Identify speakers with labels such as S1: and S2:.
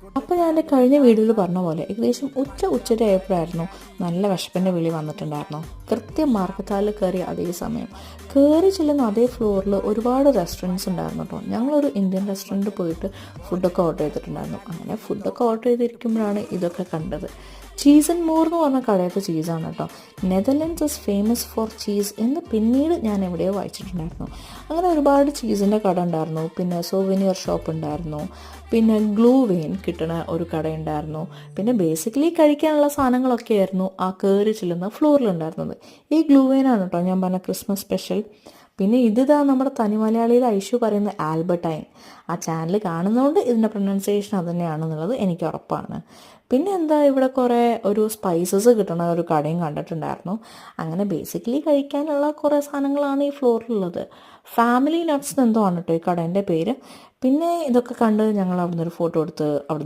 S1: അപ്പോൾ ഞാൻ എൻ്റെ കഴിഞ്ഞ വീഡിയോയിൽ പറഞ്ഞ പോലെ ഏകദേശം ഉച്ചയുടെ ആയപ്പോഴായിരുന്നു നല്ല വിശപ്പിൻ്റെ വിളി വന്നിട്ടുണ്ടായിരുന്നു. കൃത്യം മാർക്കറ്റാലിൽ കയറി അതേ സമയം കയറി ചെല്ലുന്ന അതേ ഫ്ലോറിൽ ഒരുപാട് റെസ്റ്റോറൻറ്റ്സ് ഉണ്ടായിരുന്നു കേട്ടോ. ഞങ്ങളൊരു ഇന്ത്യൻ റെസ്റ്റോറൻറ്റ് പോയിട്ട് ഫുഡൊക്കെ ഓർഡർ ചെയ്തിട്ടുണ്ടായിരുന്നു. അങ്ങനെ ഫുഡൊക്കെ ഓർഡർ ചെയ്തിരിക്കുമ്പോഴാണ് ഇതൊക്കെ കണ്ടത്. ചീസ് ആൻഡ് മോർ എന്ന് പറഞ്ഞ കടയത്തെ ചീസാണ് കേട്ടോ. Netherlands is famous for cheese എന്ന് പിന്നീട് ഞാൻ എവിടെയോ വായിച്ചിട്ടുണ്ടായിരുന്നു. അങ്ങനെ ഒരുപാട് ചീസിൻ്റെ കട ഉണ്ടായിരുന്നു. പിന്നെ സോവനിയർ ഷോപ്പ് ഉണ്ടായിരുന്നു. പിന്നെ ഗ്ലൂ വെയിൻ കിട്ടുന്ന ഒരു കടയുണ്ടായിരുന്നു. പിന്നെ ബേസിക്കലി കഴിക്കാനുള്ള സാധനങ്ങളൊക്കെ ആയിരുന്നു ആ കയറി ചെല്ലുന്ന ഫ്ലോറിലുണ്ടായിരുന്നത്. ഈ ഗ്ലൂ വെയിനാണ് കേട്ടോ ഞാൻ പറഞ്ഞ ക്രിസ്മസ് സ്പെഷ്യൽ. പിന്നെ ഇതാ നമ്മുടെ തനി മലയാളിയിൽ ഐഷു പറയുന്ന ആൽബർട്ടൈൻ. ആ ചാനൽ കാണുന്നതുകൊണ്ട് ഇതിൻ്റെ പ്രൊനൗൺസിയേഷൻ അത് തന്നെയാണെന്നുള്ളത് എനിക്ക് ഉറപ്പാണ്. പിന്നെ എന്താ ഇവിടെ കുറേ ഒരു സ്പൈസസ് കിട്ടുന്ന ഒരു കടയും കണ്ടിട്ടുണ്ടായിരുന്നു. അങ്ങനെ ബേസിക്കലി കഴിക്കാനുള്ള കുറേ സാധനങ്ങളാണ് ഈ ഫ്ലോറിലുള്ളത്. ഫാമിലി നട്ട്സ് എന്തോ ആണ് കേട്ടോ ഈ കടേൻ്റെ പേര്. പിന്നെ ഇതൊക്കെ കണ്ട് ഞങ്ങൾ അവിടുന്ന് ഒരു ഫോട്ടോ എടുത്ത് അവിടുന്ന്